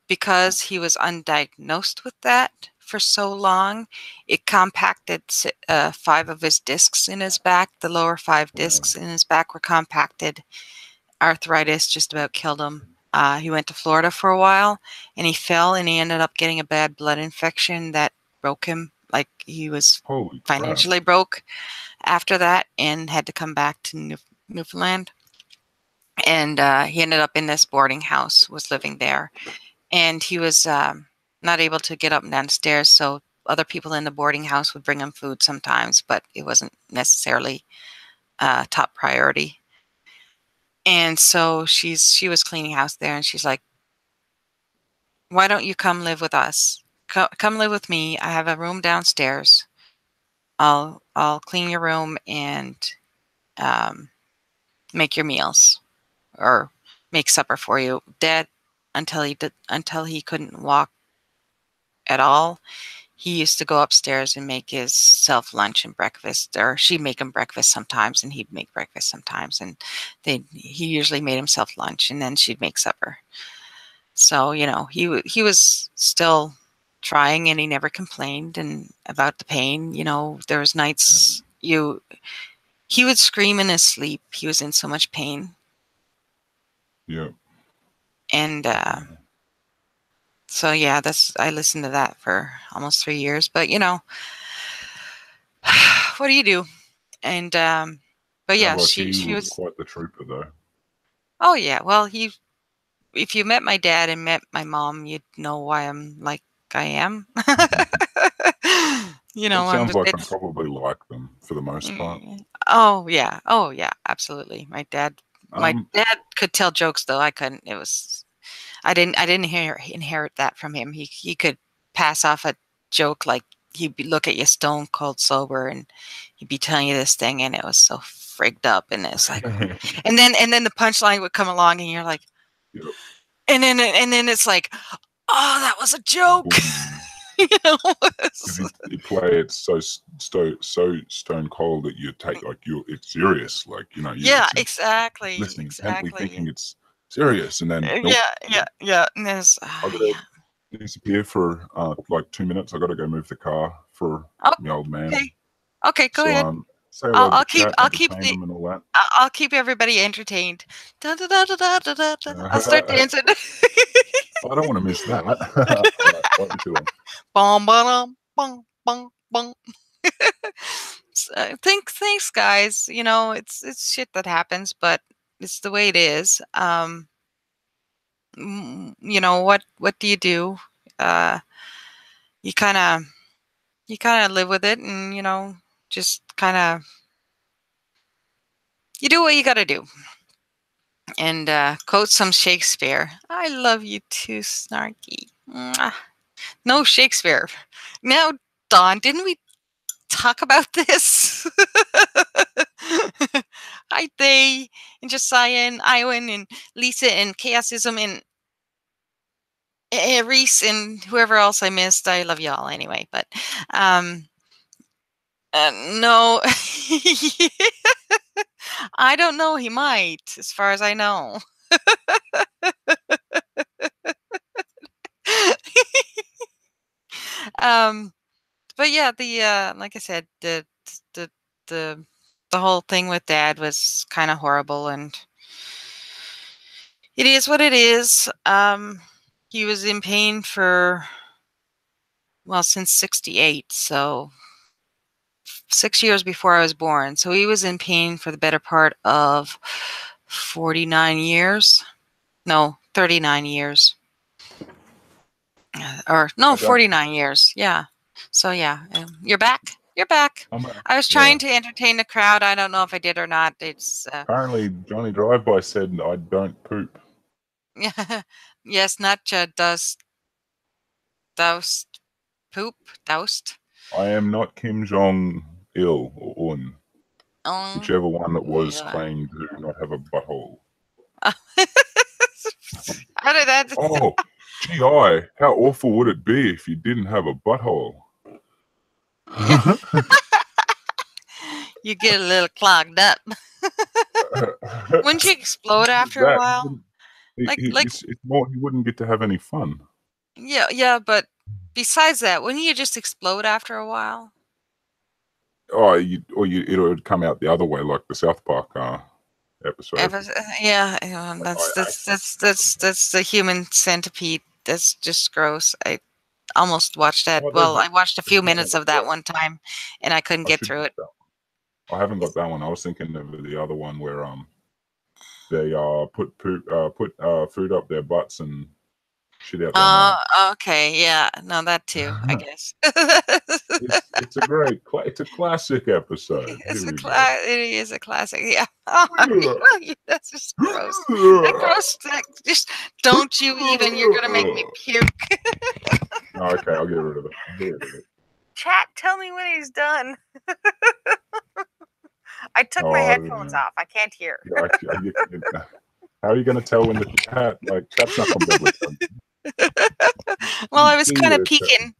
because he was undiagnosed with that for so long, it compacted 5 of his discs in his back. The lower 5 Wow. discs in his back were compacted. Arthritis just about killed him. He went to Florida for a while, and he fell, and he ended up getting a bad blood infection that broke him. Like, he was Holy crap! financially broke after that and had to come back to Newfoundland. And he ended up in this boarding house, was living there. And he was not able to get up and down the stairs, so other people in the boarding house would bring him food sometimes, but it wasn't necessarily top priority. And so she was cleaning house there, and she's like, "Why don't you come live with us? Come live with me. I have a room downstairs. I'll clean your room and um, make your meals or make supper for you." Dad, until he couldn't walk at all, he used to go upstairs and make himself lunch and breakfast, or she'd make him breakfast sometimes, and he'd make breakfast sometimes, and he usually made himself lunch, and then she'd make supper. So, he was still trying, and he never complained and about the pain. There was nights he would scream in his sleep. He was in so much pain. Yeah. And so yeah, I listened to that for almost 3 years. But what do you do? And but Sounds yeah, like he she was was. quite the trooper, though. Oh yeah, well, if you met my dad and met my mom, you'd know why I'm like I am. Well, it I'm sounds a like bit. I'm probably like them for the most part. Oh yeah, oh yeah, absolutely. My Um, dad could tell jokes, though I couldn't. I didn't inherit that from him. He could pass off a joke, like look at you stone cold sober, and he'd be telling you this thing, and it was so frigged up, and it's like, and then the punchline would come along, and you're like, yep. and then it's like, oh, that was a joke. Boom. you know? Because he play it so stone cold that you take like it's serious, like you Yeah, it's exactly, listening intently, thinking exactly. it's serious, and then nope. Yeah, yeah, yeah. And there's, I gotta yeah. disappear for like 2 minutes. I gotta go move the car for Oh, the old man. okay, okay. Go So ahead. say I'll, hello to I'll the keep. chat, I'll keep entertain the. them, and all that. I'll keep everybody entertained. Da, da, da, da, da, da, da, da. I'll start dancing. I don't want to miss that. All right, won't be too long. Bum, ba-dum, bum, bum, bum. Thanks, guys. It's shit that happens, but it's the way it is. What do you do? Uh, you kind of live with it, and just kind of you do what you got to do. And quote some Shakespeare. I love you too, Snarky. Mwah. No Shakespeare. Now, Dawn, didn't we talk about this? Hi, they, and Josiah, and Iwan, and Lisa, and Chaosism, and Reese, and whoever else I missed. I love y'all anyway. But no, I don't know. He might, as far as I know. um, but yeah, the like I said, the the the whole thing with Dad was kind of horrible, and it is what it is. He was in pain for, well, since '68, so 6 years before I was born. So he was in pain for the better part of 49 years. No, 39 years. Or no, Okay, 49 years. Yeah. So yeah, you're back. You're back. I'm back. I was Yeah. trying to entertain the crowd. I don't know if I did or not. It's Apparently, Johnny Drive-By said I don't poop. yes, NotJah does doused poop doused. I am not Kim Jong Il or Un, Um, whichever one that was yeah. claiming to not have a butthole. How did that? Oh, GI, how awful would it be if you didn't have a butthole? You get a little clogged up. Wouldn't you explode after a That while? Like it's more he wouldn't get to have any fun. yeah, but besides that, wouldn't you just explode after a while? Oh, it would come out the other way, like the South Park episode. Yeah, I that's the human centipede. That's just gross. I almost watched that. oh, Well, I watched a there's few that one minutes as of that well. one time, and I couldn't I get should through get it. that one. I haven't got that one. I was thinking of the other one where they put food up their butts and shit out their mouth. Okay, yeah, no, that too, I guess. It's a classic episode. Here we go. It is a classic, yeah. Oh, that's just gross. That gross, just don't you even, you're gonna make me puke. Okay, I'll get rid of it. I'll get rid of it. Chat, tell me when he's done. I took my headphones off. I can't hear. How are you going to tell when the chat's not going to be able to tell? Well, I was See kind of where peeking.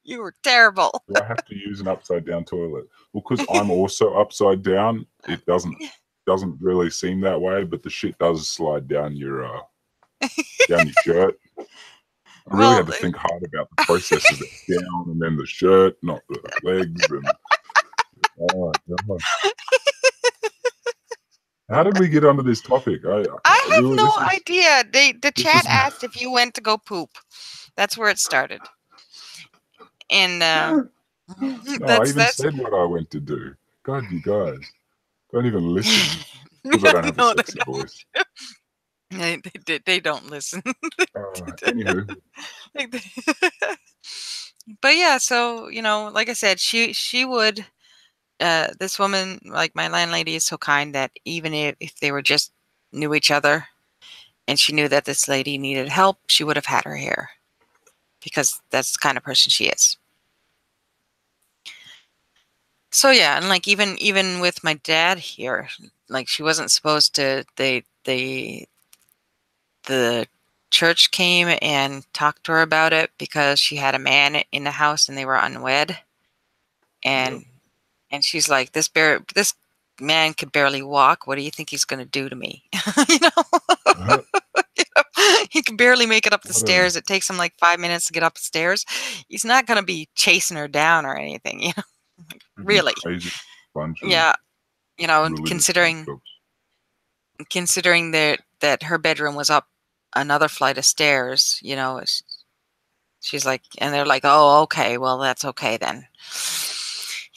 You were terrible. Do I have to use an upside down toilet? Well, because I'm also upside down, it doesn't really seem that way, but the shit does slide down your shirt. I really had to think hard about the process of it down and then the shirt, not the legs. And oh God. How did we get onto this topic? I have no idea. The chat asked if you went to go poop. That's where it started. And no, I even said what I went to do. God, you guys don't even listen because I don't have a sexy voice. They don't listen. Anywho. But yeah, so like I said, she would. This woman, like my landlady, is so kind that even if they were just knew each other, and she knew that this lady needed help, she would have had her here, because that's the kind of person she is. So yeah, and like even with my dad here, like she wasn't supposed to. The church came and talked to her about it because she had a man in the house and they were unwed, and she's like, this man could barely walk. What do you think he's going to do to me? He can barely make it up the stairs. It takes him like 5 minutes to get up the stairs. He's not going to be chasing her down or anything, really. Crazy bunch of yeah, considering that her bedroom was up another flight of stairs, she's like, and they're like, oh, okay, well, that's okay then.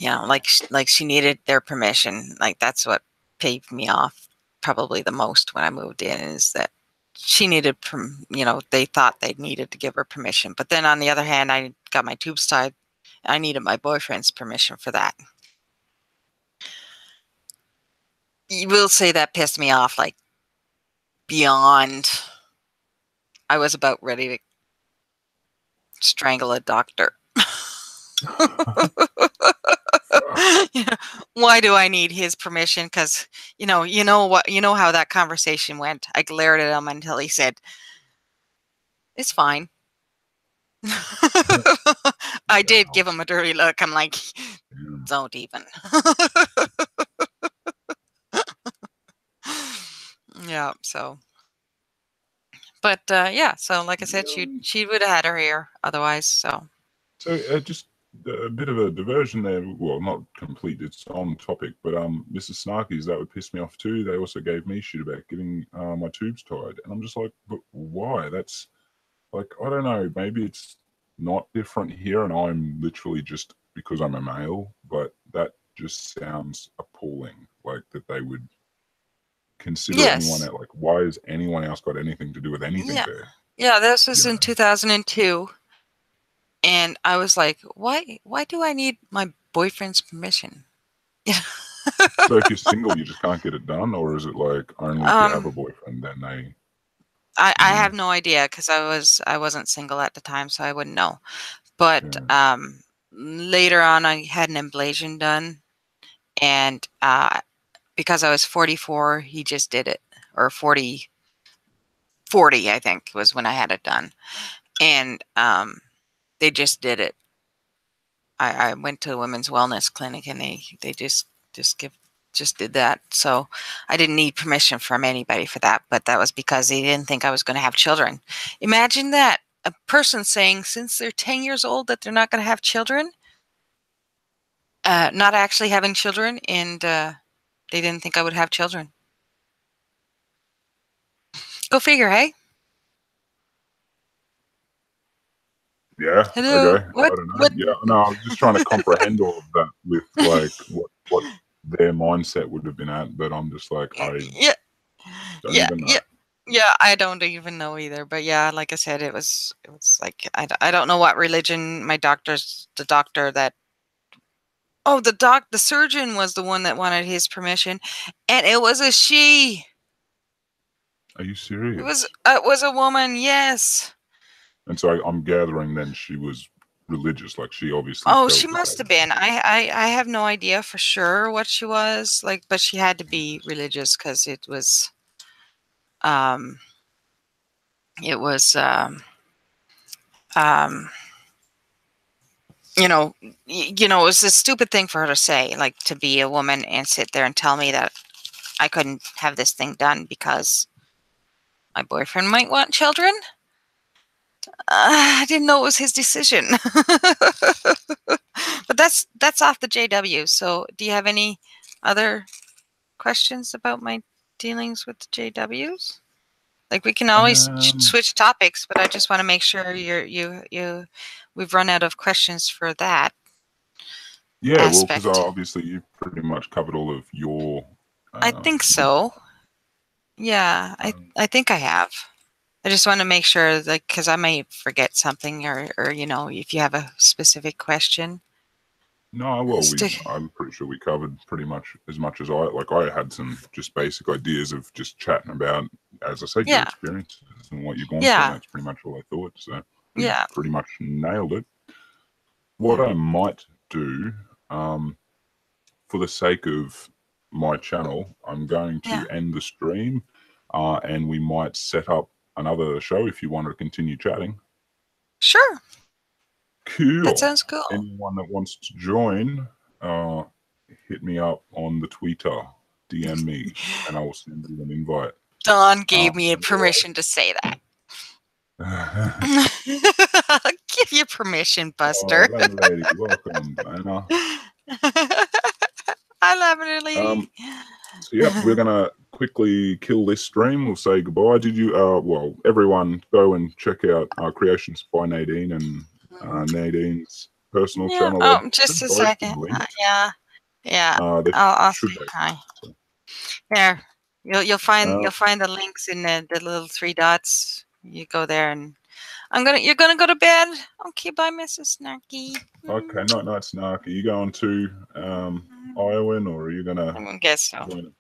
Like she needed their permission. Like that's what paved me off probably the most when I moved in, is that she needed, they thought they needed to give her permission. But then on the other hand, I got my tubes tied. I needed my boyfriend's permission for that. You will say that pissed me off, like beyond. I was about ready to strangle a doctor. Why do I need his permission? Because you know how that conversation went. I glared at him until he said, "It's fine." I did give him a dirty look. I'm like, don't even. Yeah. So. But yeah. So like I said, she would have had her here otherwise. So just a bit of a diversion there. Well, not complete, it's on topic, but Mrs. Snarky's, that would piss me off too. They also gave me shit about getting my tubes tied, and I'm just like, but why? That's like, I don't know, maybe it's not different here and I'm literally just because I'm a male, but that just sounds appalling, like that they would consider anyone else. Like, why has anyone else got anything to do with anything there? Yeah, this was in 2002. And I was like, why do I need my boyfriend's permission? So if you're single, you just can't get it done? Or is it like only if you have a boyfriend, then they... I have no idea, because I wasn't single at the time, so I wouldn't know. But later on, I had an ablation done. And because I was 44, he just did it, or 40, I think was when I had it done, and they just did it. I went to a women's wellness clinic, and they just did that. So I didn't need permission from anybody for that, but that was because they didn't think I was going to have children. Imagine that, a person saying since they're 10 years old that they're not going to have children, not actually having children, and they didn't think I would have children. Go figure, hey? Yeah. Hello. Okay. I don't know. Yeah. No, I was just trying to comprehend all of that with like what their mindset would have been at, but I'm just like, I Yeah. don't Yeah. even know. Yeah. Yeah, I don't even know either. But yeah, like I said, it was like I don't know what religion the doctor that the surgeon was the one that wanted his permission, and it was a she. Are you It serious? was a woman. Yes. And so I'm gathering then she was religious, like she obviously Oh, she felt must that. have been. I have no idea for sure what she was like, but she had to be religious because um it was um you know, it was a stupid thing for her to say, like to be a woman and sit there and tell me that I couldn't have this thing done because my boyfriend might want children. I didn't know it was his decision. But that's off the JW. So, do you have any other questions about my dealings with the JWs? Like we can always Um, switch topics, but I just want to make sure we've run out of questions for that yeah, well, because aspect. obviously you've pretty much covered all of your I think wisdom. so. Yeah, Um, I think I have. I just want to make sure, like, because I might forget something, or if you have a specific question. no, well, Stick. I'm pretty sure we covered pretty much as I had some just basic ideas of just chatting about, as I said, your Yeah, experiences and what you've gone through. yeah, That's pretty much all I thought. So we yeah, pretty much nailed it. What yeah, I might do, um, for the sake of my channel, I'm going yeah. to end the stream, and we might set up another show if you want to continue chatting. Sure, that Cool. sounds cool. Anyone that wants to join, uh, hit me up on the Twitter, DM me, and I will send you an invite. Don gave me Otherwise, permission to say that. Give you permission, oh, Buster. lovely lady, welcome, Anna. I love it, Um, lady. so yep, we're gonna quickly kill this stream. We'll say goodbye. Did you? Well, everyone, go and check out Creations by Nadine and Nadine's personal Yeah. channel. They Oh, just should a both be second. linked. Yeah. Yeah. They I'll should say both. hi. So, There. uh, You'll find the links in the little three dots. You go there, and you're gonna go to bed. Okay, bye, Mrs. Snarky. okay, night night, Snark. Are you going to Iowa, or are you gonna I guess so. join it?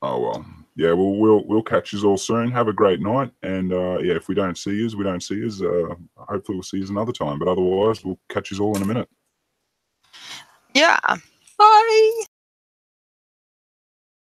Oh well, yeah. We'll catch you all soon. Have a great night, and yeah, if we don't see you, we don't see you. Hopefully, we'll see you another time. But otherwise, we'll catch you all in a minute. Yeah. Bye.